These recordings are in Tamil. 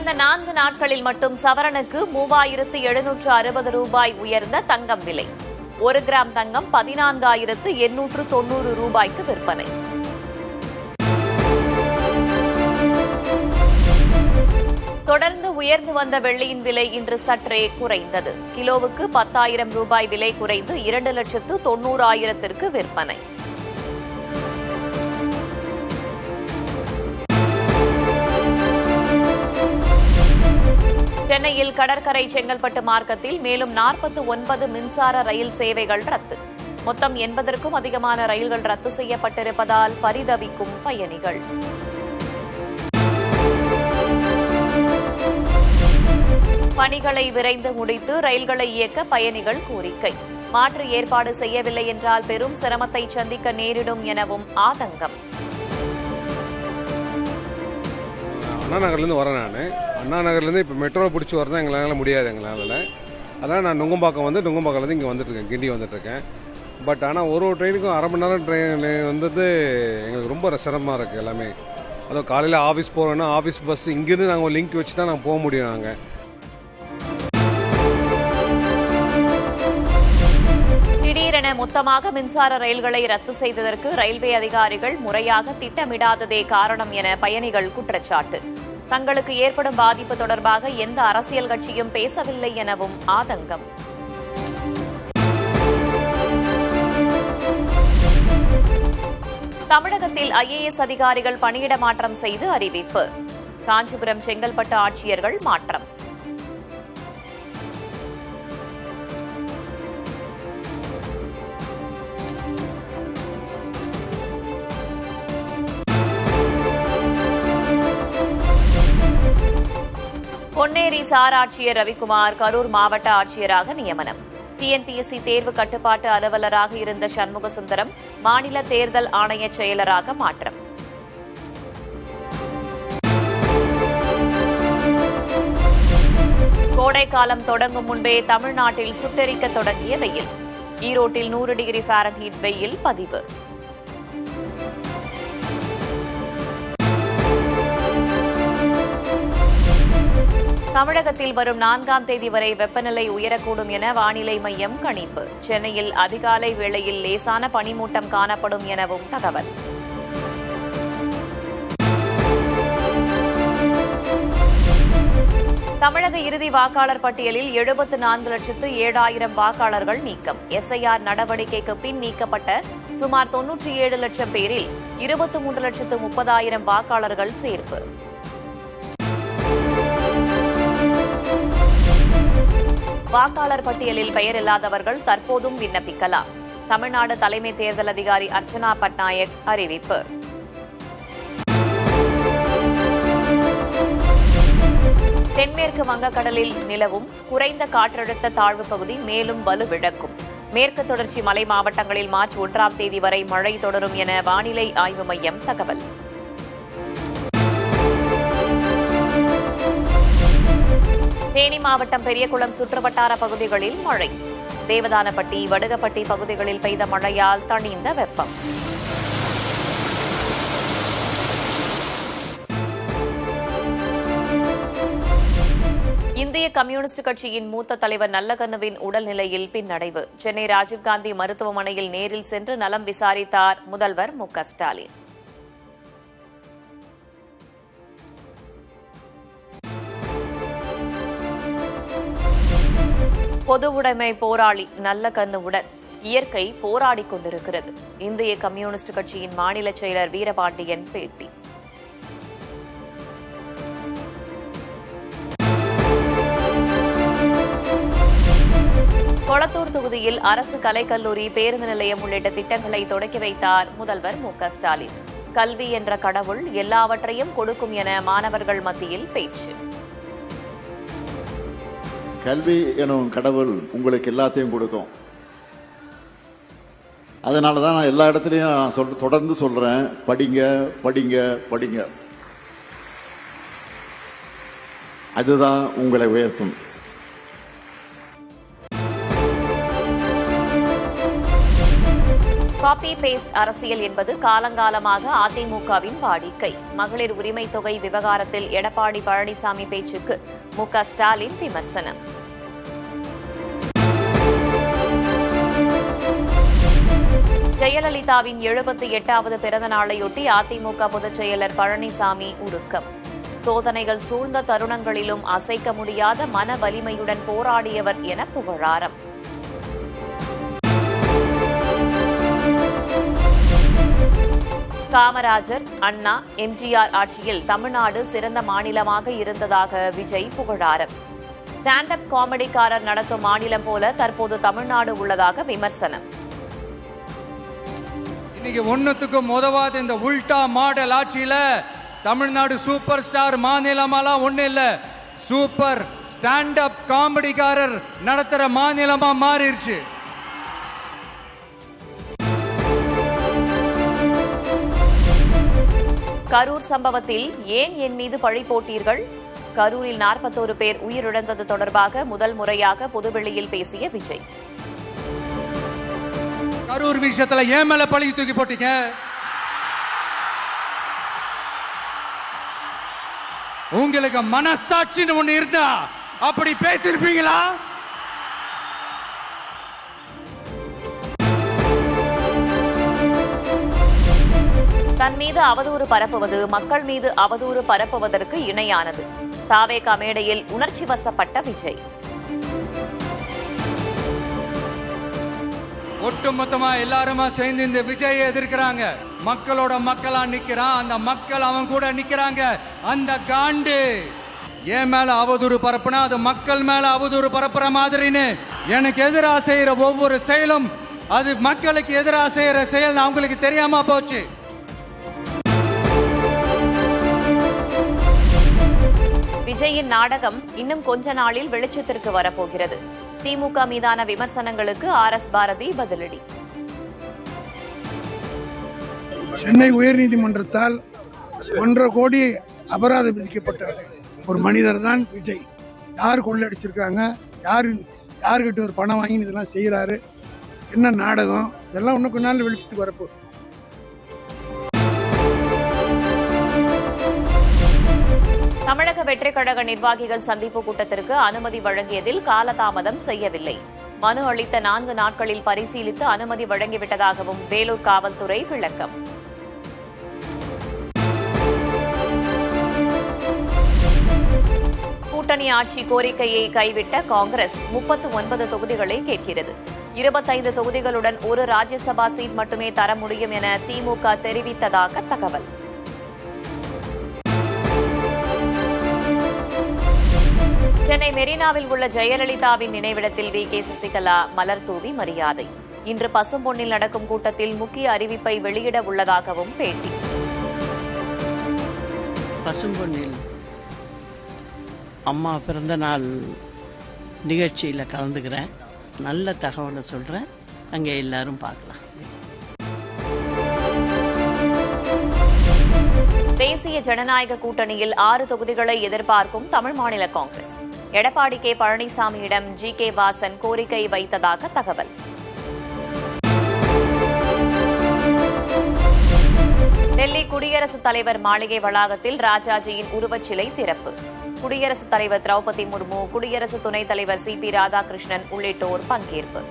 கடந்த 4 நாட்களில் மட்டும் சவரனுக்கு 3760 ரூபாய் உயர்ந்த தங்கம் விலை. 1 கிராம் தங்கம் 14,890 ரூபாய்க்கு விற்பனை. தொடர்ந்து உயர்ந்து வந்த வெள்ளியின் விலை இன்று சற்றே குறைந்தது. கிலோவுக்கு 10,000 ரூபாய் விலை குறைந்து 2,90,000ற்கு விற்பனை. சென்னையில் கடற்கரை செங்கல்பட்டு மார்க்கத்தில் மேலும் 49 மின்சார ரயில் சேவைகள் ரத்து. மொத்தம் 80க்கும் அதிகமான ரயில்கள் ரத்து செய்யப்பட்டிருப்பதால் பரிதவிக்கும் பயணிகள். பணிகளை விரைந்து முடித்து ரயில்களை இயக்க பயணிகள் கோரிக்கை. மாற்று ஏற்பாடு செய்யவில்லை என்றால் பெரும் சிரமத்தை சந்திக்க நேரிடும் எனவும் ஆதங்கம். அண்ணா நகர்லேருந்து வரேன். நான் அண்ணா நகர்லேருந்து இப்போ மெட்ரோ பிடிச்சி வரதான் எங்களால் முடியாது. அதான் நான் நுங்கம்பாக்கம்லேருந்து இங்கே வந்துட்டுருக்கேன், கிண்டி வந்துட்டுருக்கேன். பட் ஆனால் ஒரு ட்ரெயினுக்கும் அரை மணி நேரம் ட்ரெயின் வந்தது எங்களுக்கு ரொம்ப சிரமமாக இருக்குது எல்லாமே. அதுவும் காலையில் ஆஃபீஸ் போகிறோன்னா ஆஃபீஸ் பஸ் இங்கேருந்து நாங்கள் ஒரு லிங்க் வச்சு தான் நாங்கள் போக முடியும். நாங்கள் திடீரென மொத்தமாக மின்சார ரயில்களை ரத்து செய்ததற்கு ரயில்வே அதிகாரிகள் முறையாக திட்டமிடாததே காரணம் என பயணிகள் குற்றச்சாட்டு. தங்களுக்கு ஏற்படும் பாதிப்பு தொடர்பாக எந்த அரசியல் கட்சியும் பேசவில்லை எனவும் ஆதங்கம். தமிழகத்தில் IAS அதிகாரிகள் பணியிட மாற்றம் செய்து அறிவிப்பு. காஞ்சிபுரம், செங்கல்பட்டு ஆட்சியர்கள் மாற்றம். பொன்னேரி சார் ஆட்சியர் ரவிக்குமார் கரூர் மாவட்ட ஆட்சியராக நியமனம். TNPSC தேர்வு கட்டுப்பாட்டு அலுவலராக இருந்த சண்முகசுந்தரம் மாநில தேர்தல் ஆணைய செயலராக மாற்றம். கோடைக்காலம் தொடங்கும் முன்பே தமிழ்நாட்டில் சுட்டெரிக்க தொடங்கிய வெயில். ஈரோட்டில் 100 டிகிரி ஃபாரன்ஹீட் வெயில் பதிவு. தமிழகத்தில் வரும் 4ஆம் தேதி வரை வெப்பநிலை உயரக்கூடும் என வானிலை மையம் கணிப்பு. சென்னையில் அதிகாலை வேளையில் லேசான பனிமூட்டம் காணப்படும் எனவும் தகவல். தமிழக இறுதி வாக்காளர் பட்டியலில் 74,07,000 வாக்காளர்கள் நீக்கம். SIR நடவடிக்கைக்கு பின் நீக்கப்பட்ட சுமார் 97 லட்சம் பேரில் 23,30,000 வாக்காளர்கள் சேர்ப்பு. வாக்காளர் பட்டியலில் பெயர் இல்லாதவர்கள் தற்போதும் விண்ணப்பிக்கலாம். தமிழ்நாடு தலைமை தேர்தல் அதிகாரி அர்ச்சனா பட்நாயக் அறிவிப்பு. தென்மேற்கு வங்கக்கடலில் நிலவும் குறைந்த காற்றழுத்த தாழ்வு பகுதி மேலும் வலுவிழக்கும். மேற்கு தொடர்ச்சி மலை மாவட்டங்களில் மார்ச் 1ஆம் தேதி வரை மழை தொடரும் என வானிலை ஆய்வு மையம் தகவல். தேனி மாவட்டம் பெரியகுளம் சுற்றுவட்டார பகுதிகளில் மழை. தேவதானப்பட்டி, வடுகப்பட்டி பகுதிகளில் பெய்த மழையால் தணிந்த வெப்பம். இந்திய கம்யூனிஸ்ட் கட்சியின் மூத்த தலைவர் நல்லகண்ணுவின் உடல்நிலையில் பின்னடைவு. சென்னை ராஜீவ்காந்தி மருத்துவமனையில் நேரில் சென்று நலம் விசாரித்தார் முதல்வர் மு.க.ஸ்டாலின். பொது உடைமை போராளி நல்லகண்ணுவுடன் இயற்கை போராடிக் கொண்டிருக்கிறது. இந்திய கம்யூனிஸ்ட் கட்சியின் மாநில செயலர் வீரபாண்டியன் பேட்டி. கொளத்தூர் தொகுதியில் அரசு கலைக்கல்லூரி, பேருந்து நிலையம் உள்ளிட்ட திட்டங்களை தொடக்கி வைத்தார் முதல்வர் மு.க.ஸ்டாலின். கல்வி என்ற கடவுள் எல்லாவற்றையும் கொடுக்கும் என மாணவர்கள் மத்தியில் பேச்சு. கல்வி எனும் கடவுள் உங்களுக்கு எல்லாத்தையும் கொடுக்கும். அதனால தான் நான் எல்லா இடத்துலையும் தொடர்ந்து சொல்றேன், படிங்க படிங்க படிங்க. அதுதான் உங்களை உயர்த்தும். காப்பி பேஸ்ட் அரசியல் என்பது காலங்காலமாக அதிமுகவின் வாடிக்கை. மகளிர் உரிமை தொகை விவகாரத்தில் எடப்பாடி பழனிசாமி பேச்சுக்கு மு.க. ஸ்டாலின் விமர்சனம். ஜெயலலிதாவின் 78வது பிறந்த நாளையொட்டி அதிமுக பொதுச் செயலர் பழனிசாமி உருக்கம். சோதனைகள் சூழ்ந்த தருணங்களிலும் அசைக்க முடியாத மன வலிமையுடன் போராடியவர் என புகழாரம். காமராஜர், அண்ணா, எம்ஜிஆர் ஆட்சியில் தமிழ்நாடு சிறந்த மாநிலமாக இருந்ததாக விஜய் புகழாரம். ஸ்டாண்ட் அப் காமெடிக்காரர் நடத்தும் மாநிலம் போல தற்போது தமிழ்நாடு உள்ளதாக விமர்சனம். இன்னைக்கு ஒன்னுத்துக்கும் உதவாத இந்த உல்டா மாடல் ஆட்சியில தமிழ்நாடு சூப்பர் ஸ்டார் மாநிலமாலாம் ஒண்ணு இல்ல, சூப்பர் ஸ்டாண்ட் அப் காமெடிக்காரர் நடத்துற மாநிலமா மாறிடுச்சு. கரூர் சம்பவத்தில் ஏன் என் மீது பழி போட்டீர்கள்? கரூரில் 41 பேர் உயிரிழந்தது தொடர்பாக முதல் முறையாக பொதுவெளியில் பேசிய விஜய். கரூர் விஷயத்துல ஏன் மேல பழி தூக்கி போட்டீங்க? உங்களுக்கு மனசாட்சின்னு ஒண்ணு இருந்தா அப்படி பேசிருப்பீங்களா? தன் மீது அவதூறு பரப்புவது மக்கள் மீது அவதூறு பரப்புவதற்கு இணையானது. தாவேகா மேடையில் உணர்ச்சி வசப்பட்ட விஜய். ஒட்டுமொத்தமா எல்லாருமா சேர்ந்து இந்த விஜயை எதிர்க்கிறாங்க. மக்களோட மக்களா நிக்கிறான், அந்த மக்கள் அவன் கூட நிக்கிறாங்க. அந்த காண்டு என் மேல அவதூறு பரப்புனா அது மக்கள் மேல அவதூறு பரப்புற மாதிரின்னு எனக்கு எதிராக செய்யற ஒவ்வொரு செயலும் அது மக்களுக்கு எதிராக செய்யற செயல் அவங்களுக்கு தெரியாம போச்சு. விஜயின் நாடகம் இன்னும் கொஞ்ச நாளில் வெளிச்சத்திற்கு வரப்போகிறது. திமுக மீதான விமர்சனங்களுக்கு ஆர்.எஸ். பாரதி பதிலடி. சென்னை உயர்நீதிமன்றத்தால் 1.5 கோடி அபராதம் விதிக்கப்பட்ட ஒரு மனிதர் தான் விஜய். யார் கொள்ளடிச்சிருக்காங்க, யாருக்கிட்ட ஒரு பணம் வாங்கி இதெல்லாம் செய்யறாரு, என்ன நாடகம், இதெல்லாம் இன்னும் கொஞ்ச நாள் வெளிச்சத்துக்கு வரப்போகுது. தமிழக வெற்றிக் கழக நிர்வாகிகள் சந்திப்பு கூட்டத்திற்கு அனுமதி வழங்கியதில் காலதாமதம் செய்யவில்லை. மனு அளித்த 4 நாட்களில் பரிசீலித்து அனுமதி வழங்கிவிட்டதாகவும் வேலூர் காவல்துறை விளக்கம். கூட்டணி ஆட்சி கோரிக்கையை கைவிட்ட காங்கிரஸ் 39 தொகுதிகளை கேட்கிறது. 25 தொகுதிகளுடன் ஒரு ராஜ்யசபா சீட் மட்டுமே தர முடியும் என திமுக தெரிவித்ததாக தகவல். சென்னை மெரினாவில் உள்ள ஜெயலலிதாவின் நினைவிடத்தில் வி.கே. சசிகலா மலர் தூவி மரியாதை. இன்று பசும்பொன்னில் நடக்கும் கூட்டத்தில் முக்கிய அறிவிப்பை வெளியிட உள்ளதாகவும் பேட்டி. பசும்பொன்னில் அம்மா பிறந்த நாள் நிகழ்ச்சியில் கலந்துக்கிறேன். நல்ல தகவலை சொல்கிறேன், அங்கே எல்லாரும் பார்க்கலாம். தேசிய ஜனநாயக கூட்டணியில் 6 தொகுதிகளை எதிர்பார்க்கும் தமிழ் மாநில காங்கிரஸ். எடப்பாடி கே. பழனிசாமியிடம் ஜி.கே. வாசன் கோரிக்கை வைத்ததாக தகவல். டெல்லி குடியரசுத் தலைவர் மாளிகை வளாகத்தில் ராஜாஜியின் உருவச்சிலை திறப்பு. குடியரசுத் தலைவர் திரௌபதி முர்மு, குடியரசு துணைத் தலைவர் சி.பி. ராதாகிருஷ்ணன் உள்ளிட்டோர் பங்கேற்பு.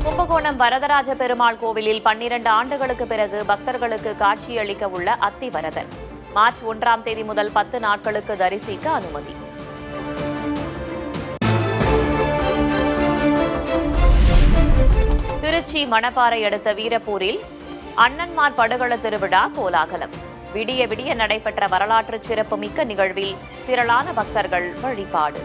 கும்பகோணம் வரதராஜ பெருமாள் கோவிலில் 12 ஆண்டுகளுக்கு பிறகு பக்தர்களுக்கு காட்சியளிக்க உள்ள அத்திவரதர். மார்ச் 1ஆம் தேதி முதல் 10 நாட்களுக்கு தரிசிக்க அனுமதி. திருச்சி மணப்பாறை அடுத்த வீரப்பூரில் அண்ணன்மார் படுகள திருவிழா கோலாகலம். விடிய விடிய நடைபெற்ற வரலாற்று சிறப்புமிக்க நிகழ்வில் திரளான பக்தர்கள் வழிபாடு.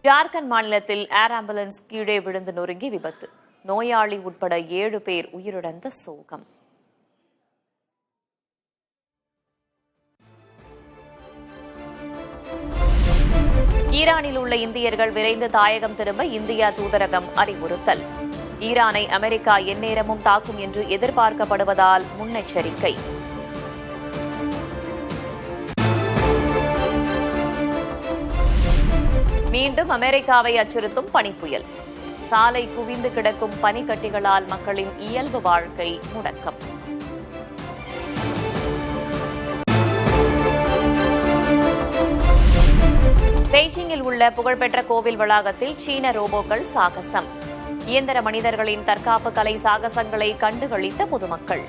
ஜார்க்கண்ட் மாநிலத்தில் ஏர் ஆம்புலன்ஸ் கீழே விழுந்து நொறுங்கி விபத்து. நோயாளி உட்பட 7 பேர் உயிரிழந்த சோகம். ஈரானில் உள்ள இந்தியர்கள் விரைந்து தாயகம் திரும்ப இந்தியா தூதரகம் அறிவுறுத்தல். ஈரானை அமெரிக்கா எந்நேரமும் தாக்கும் என்று எதிர்பார்க்கப்படுவதால் முன்னெச்சரிக்கை. மீண்டும் அமெரிக்காவை அச்சுறுத்தும் பனிப்புயல். சாலை குவிந்து கிடக்கும் பனிக்கட்டிகளால் மக்களின் இயல்பு வாழ்க்கை முடக்கம். பெய்ஜிங்கில் உள்ள புகழ்பெற்ற கோவில் வளாகத்தில் சீன ரோபோக்கள் சாகசம். இயந்திர மனிதர்களின் தற்காப்பு கலை சாகசங்களை கண்டுகளித்த பொதுமக்கள்.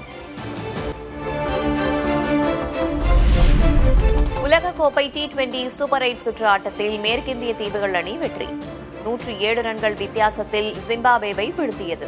உலகக்கோப்பை T20 சூப்பர் 8 சுற்று ஆட்டத்தில் மேற்கிந்திய தீவுகள் அணி வெற்றி. 107 ரன்கள் வித்தியாசத்தில் ஜிம்பாப்வேவை வீழ்த்தியது.